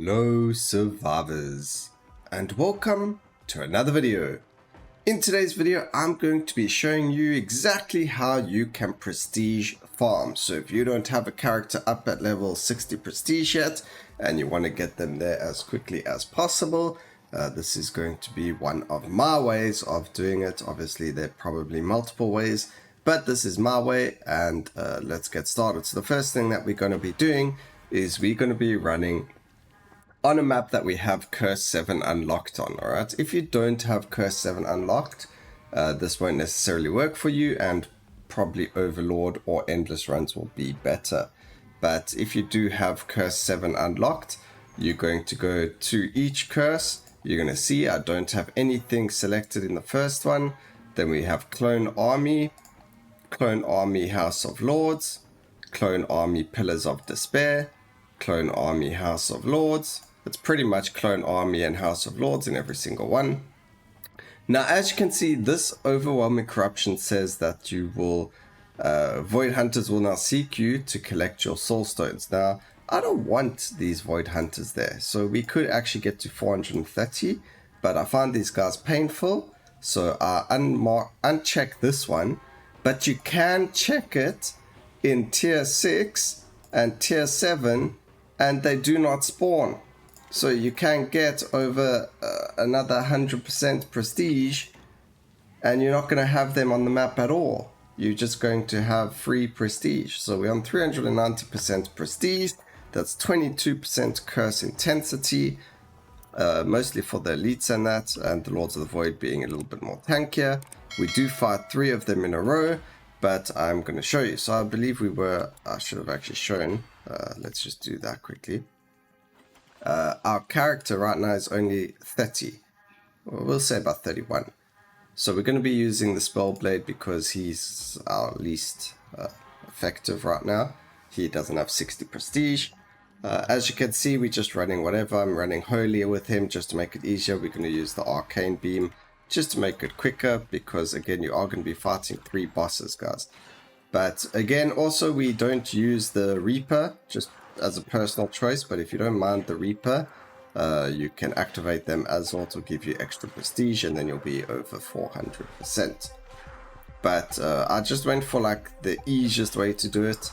Hello survivors, and welcome to another video. In today's video I'm going to be showing you exactly how you can prestige farm. So if you don't have a character up at level 60 prestige yet and you want to get them there as quickly as possible, this is going to be one of my ways of doing it. Obviously there are probably multiple ways, but this is my way, and let's get started. So the first thing that we're going to be doing is we're going to be running on a map that we have Curse 7 unlocked on. Alright, if you don't have Curse 7 unlocked, this won't necessarily work for you, and probably Overlord or Endless Runs will be better. But if you do have Curse 7 unlocked, you're going to go to each curse. You're going to see I don't have anything selected in the first one. Then we have Clone Army House of Lords, Clone Army Pillars of Despair, Clone Army House of Lords. It's pretty much Clone Army and House of Lords in every single one. Now, as you can see, this overwhelming corruption says that you will, Void Hunters will now seek you to collect your Soulstones. Now, I don't want these Void Hunters there. So we could actually get to 430, but I found these guys painful. So I uncheck this one, but you can check it in tier 6 and tier 7, and they do not spawn. So you can get over another 100% prestige, and you're not going to have them on the map at all. You're just going to have free prestige. So we're on 390% prestige. That's 22% curse intensity, mostly for the elites and that, and the Lords of the Void being a little bit more tankier. We do fight 3 of them in a row, but I'm going to show you. So I believe I should have actually shown. Let's just do that quickly. Our character right now is only 30. Well, we'll say about 31. So we're going to be using the Spell Blade because he's our least effective right now. He doesn't have 60 prestige. As you can see, we're just running whatever. I'm running Holy with him just to make it easier. We're going to use the Arcane Beam just to make it quicker, because again, you are going to be fighting 3 bosses, guys. But again, also we don't use the Reaper just as a personal choice, but if you don't mind the Reaper, you can activate them as well to give you extra prestige, and then you'll be over 400%. But I just went for like the easiest way to do it,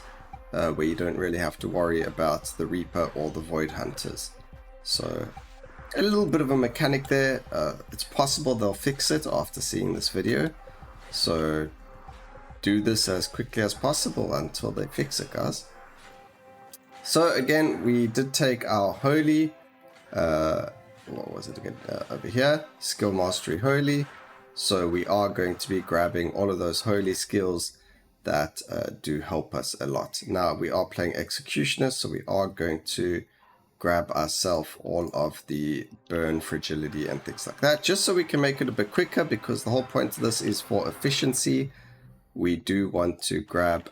where you don't really have to worry about the Reaper or the Void Hunters. So a little bit of a mechanic there. It's possible they'll fix it after seeing this video, so do this as quickly as possible until they fix it, guys. So again, we did take our Holy, what was it again, over here, Skill Mastery Holy. So we are going to be grabbing all of those Holy skills that do help us a lot. Now we are playing Executioner, so we are going to grab ourselves all of the Burn, Fragility and things like that, just so we can make it a bit quicker, because the whole point of this is for efficiency. We do want to grab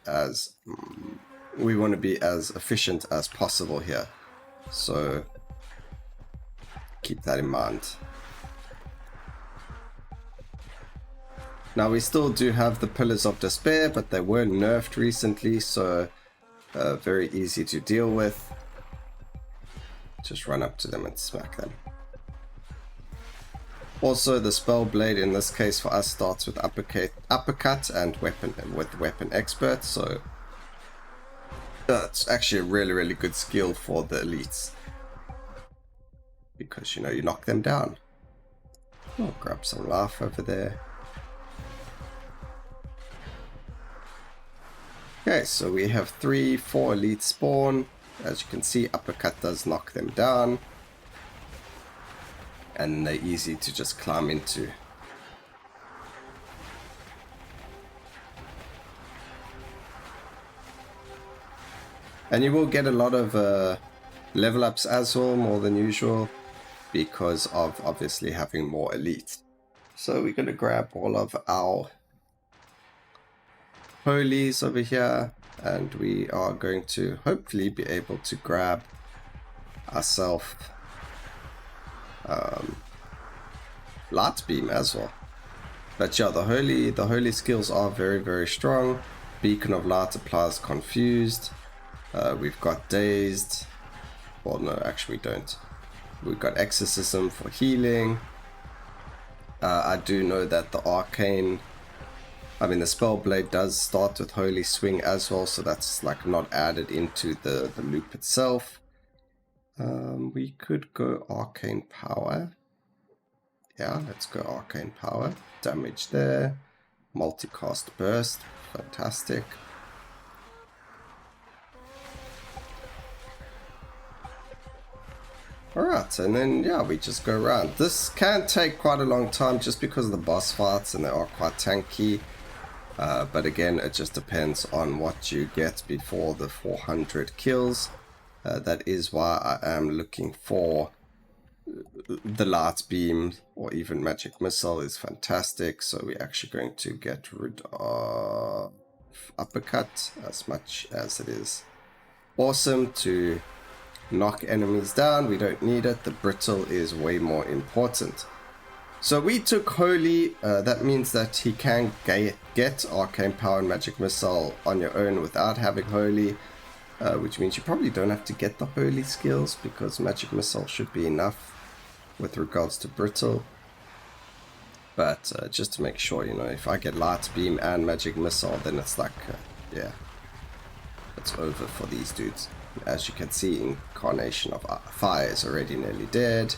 we want to be as efficient as possible here, so keep that in mind. Now we still do have the Pillars of Despair, but they were nerfed recently, so very easy to deal with. Just run up to them and smack them. Also, the Spell Blade in this case for us starts with uppercut and weapon expert, so it's actually a really good skill for the elites, because you knock them down. I'll grab some life over there. Okay, so we have 4 elites spawn. As you can see, uppercut does knock them down, and they're easy to just climb into. And you will get a lot of level ups as well, more than usual, because of obviously having more elites. So we're going to grab all of our Holies over here, and we are going to hopefully be able to grab ourselves Light Beam as well. But yeah, the holy skills are very strong. Beacon of Light applies Confused. We've got Dazed. Well, no, actually we don't. We've got exorcism for healing. I do know that the arcane, the spell blade does start with holy swing as well, so that's like not added into the loop itself. We could go arcane power. Yeah, let's go arcane power. Damage there. Multicast burst. Fantastic. Alright, and then yeah, we just go around. This can take quite a long time just because of the boss fights, and they are quite tanky. But again, it just depends on what you get before the 400 kills. That is why I am looking for the light beam or even magic missile is fantastic. So we're actually going to get rid of uppercut, as much as it is awesome to knock enemies down. We don't need it. The brittle is way more important. So we took holy. That means that he can get arcane power and magic missile on your own without having holy, which means you probably don't have to get the holy skills, because magic missile should be enough with regards to brittle. But just to make sure, if I get light beam and magic missile, then it's like yeah, it's over for these dudes. As you can see, Incarnation of Fire is already nearly dead.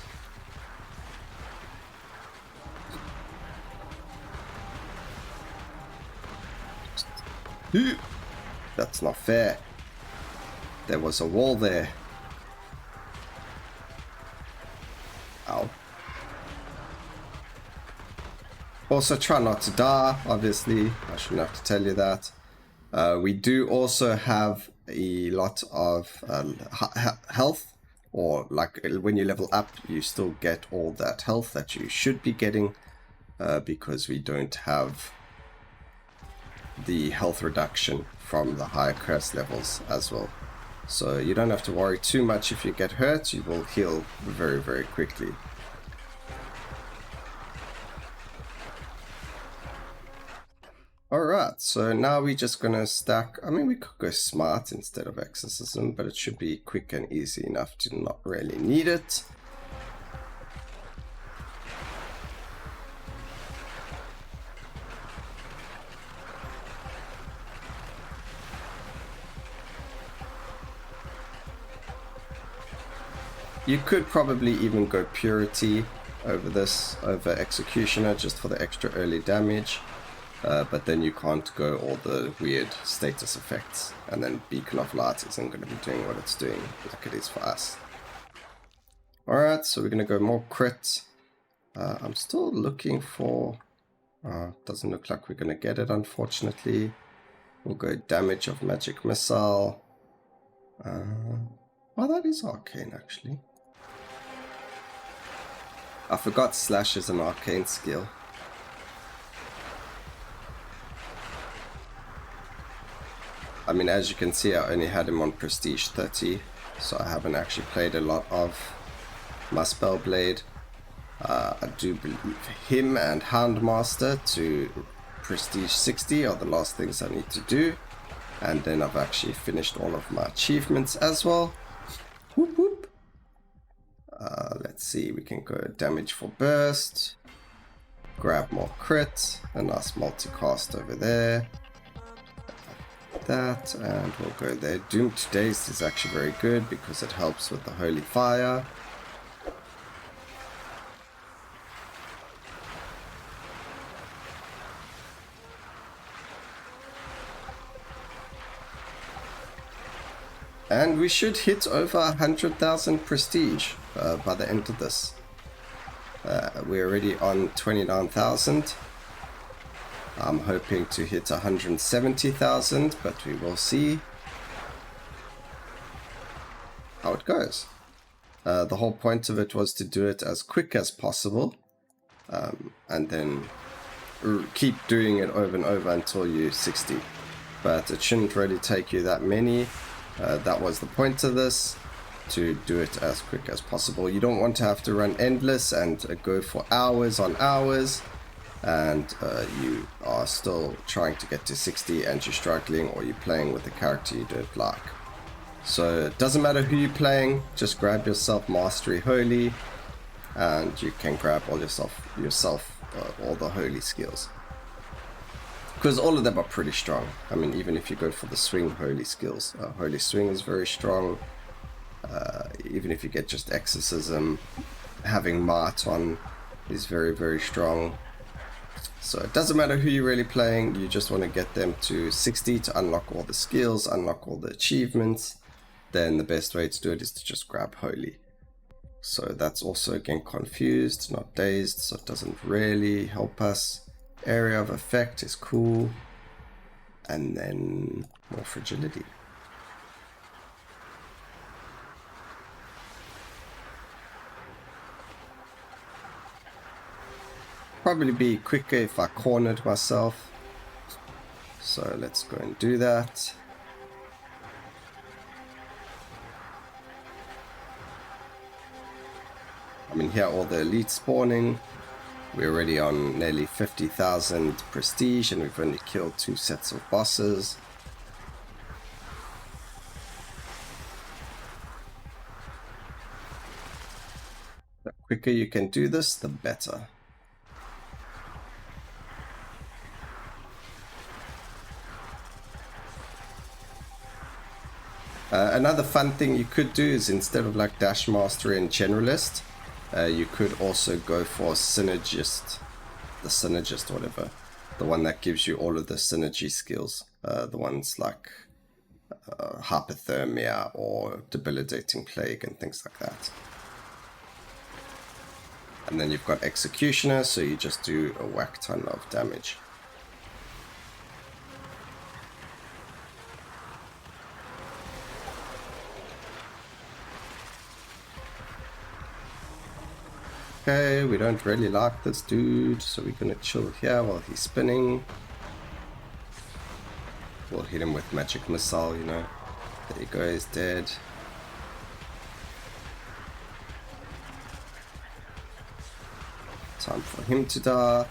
That's not fair. There was a wall there. Ow. Also, try not to die, obviously. I shouldn't have to tell you that. We do also have a lot of health, or like when you level up, you still get all that health that you should be getting, because we don't have the health reduction from the higher curse levels as well. So you don't have to worry too much if you get hurt. You will heal very, very quickly. Alright, so now we're just gonna stack. We could go smart instead of exorcism, but it should be quick and easy enough to not really need it. You could probably even go purity over this, over executioner, just for the extra early damage. But then you can't go all the weird status effects, and then Beacon of Light isn't going to be doing what it's doing like it is for us. Alright, so we're going to go more crit. I'm still looking for... doesn't look like we're going to get it, unfortunately. We'll go damage of magic missile. Oh, that is arcane, actually. I forgot slash is an arcane skill. As you can see, I only had him on prestige 30, so I haven't actually played a lot of my spell blade. I do believe him and Houndmaster to prestige 60 are the last things I need to do, and then I've actually finished all of my achievements as well. Whoop whoop. Let's see, we can go damage for burst, grab more crit, a nice multicast over there. That, and we'll go there. Doomed to Dazed is actually very good because it helps with the holy fire. And we should hit over 100,000 prestige by the end of this. We're already on 29,000. I'm hoping to hit 170,000, but we will see how it goes. The whole point of it was to do it as quick as possible, and then keep doing it over and over until you're 60. But it shouldn't really take you that many. That was the point of this, to do it as quick as possible. You don't want to have to run endless and go for hours on hours, and you are still trying to get to 60 and you're struggling, or you're playing with a character you don't like. So it doesn't matter who you're playing, just grab yourself Mastery Holy, and you can grab all all the Holy skills. Because all of them are pretty strong. I mean, even if you go for the Swing Holy skills, Holy Swing is very strong. Even if you get just Exorcism, having Marton is very, very strong. So it doesn't matter who you're really playing, you just want to get them to 60 to unlock all the skills, unlock all the achievements. Then the best way to do it is to just grab Holy. So that's also again confused, not dazed, so it doesn't really help us. Area of effect is cool. And then more fragility. Probably be quicker if I cornered myself. So let's go and do that. I mean, here are all the elite spawning. We're already on nearly 50,000 prestige and we've only killed 2 sets of bosses. The quicker you can do this, the better. Another fun thing you could do is instead of like Dash Mastery and Generalist, you could also go for Synergist, the Synergist, whatever, the one that gives you all of the synergy skills, the ones like Hypothermia or Debilitating Plague and things like that. And then you've got Executioner, so you just do a whack ton of damage. Okay, we don't really like this dude, so we're gonna chill here while he's spinning. We'll hit him with Magic Missile, you know. There you go, he's dead. Time for him to die.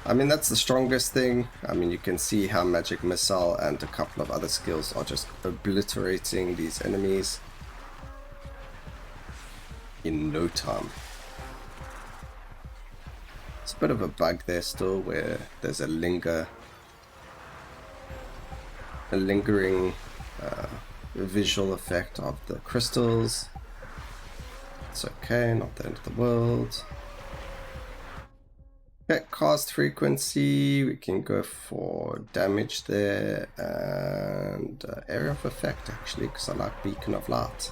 I mean, that's the strongest thing. I mean, you can see how Magic Missile and a couple of other skills are just obliterating these enemies in no time. It's a bit of a bug there still, where there's a lingering visual effect of the crystals. It's okay, not the end of the world. Okay, cast frequency, we can go for damage there, and area of effect actually, because I like Beacon of Light.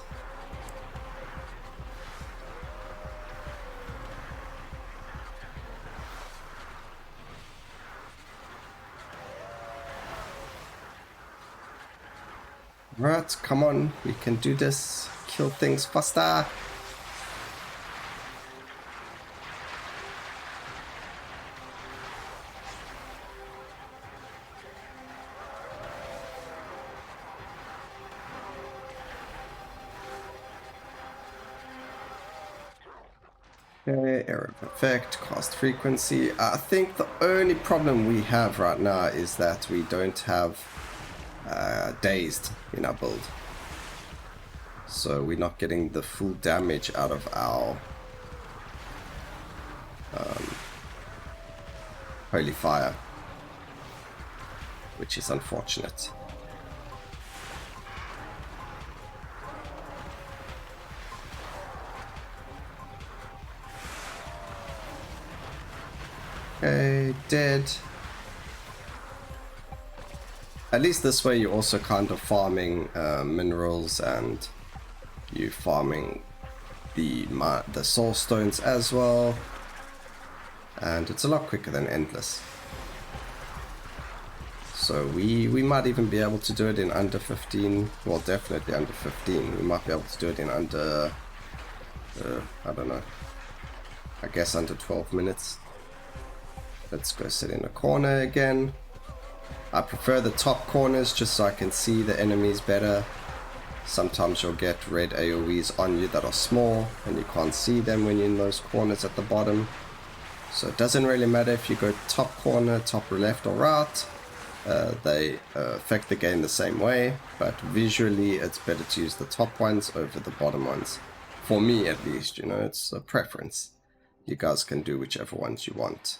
Right, come on, we can do this. Kill things faster. Okay, area of effect, cast frequency. I think the only problem we have right now is that we don't have dazed in our build, so we're not getting the full damage out of our Holy Fire, which is unfortunate. Okay, dead. At least this way you're also kind of farming minerals, and you farming the Soulstones as well, and it's a lot quicker than Endless. So we might even be able to do it in under 15, well definitely under 15, we might be able to do it in under, I don't know, I guess under 12 minutes. Let's go sit in a corner again. I prefer the top corners just so I can see the enemies better. Sometimes you'll get red AoEs on you that are small and you can't see them when you're in those corners at the bottom. So it doesn't really matter if you go top corner, top left or right. They affect the game the same way, but visually it's better to use the top ones over the bottom ones. For me at least, you know, it's a preference. You guys can do whichever ones you want.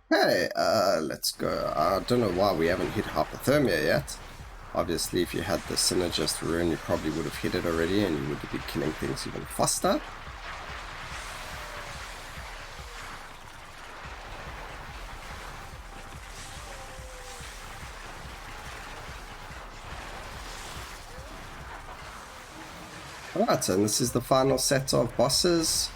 Hey, let's go. I don't know why we haven't hit hypothermia yet. Obviously, if you had the Synergist rune, you probably would have hit it already and you would be killing things even faster. Alright, and this is the final set of bosses.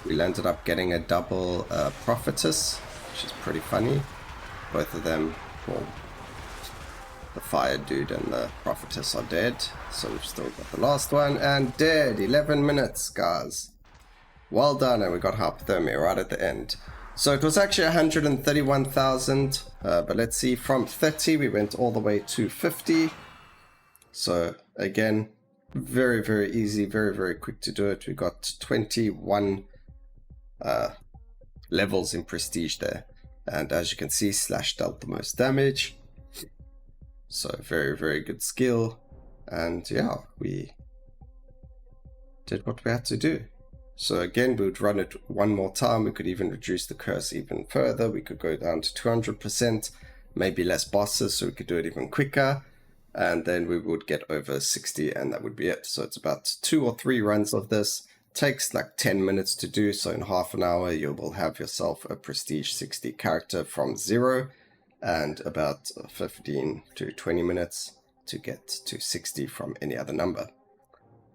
We ended up getting a double prophetess, which is pretty funny. Both of them, well, the fire dude and the prophetess are dead. So we've still got the last one, and dead. 11 minutes, guys. Well done, and we got hypothermia right at the end. So it was actually 131,000, but let's see, from 30 we went all the way to 50. So again, very, very easy, very, very quick to do it. We got 21 levels in prestige there, and as you can see, Slash dealt the most damage, so very, very good skill. And yeah, we did what we had to do. So again, we would run it one more time. We could even reduce the curse even further. We could go down to 200%, maybe less bosses, so we could do it even quicker, and then we would get over 60, and that would be it. So it's about 2 or 3 runs of this. Takes like 10 minutes to do, so in half an hour you will have yourself a prestige 60 character from 0, and about 15 to 20 minutes to get to 60 from any other number.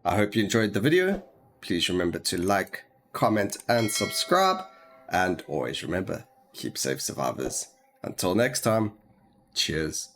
I hope you enjoyed the video. Please remember to like, comment and subscribe, and always remember, keep safe survivors. Until next time, cheers.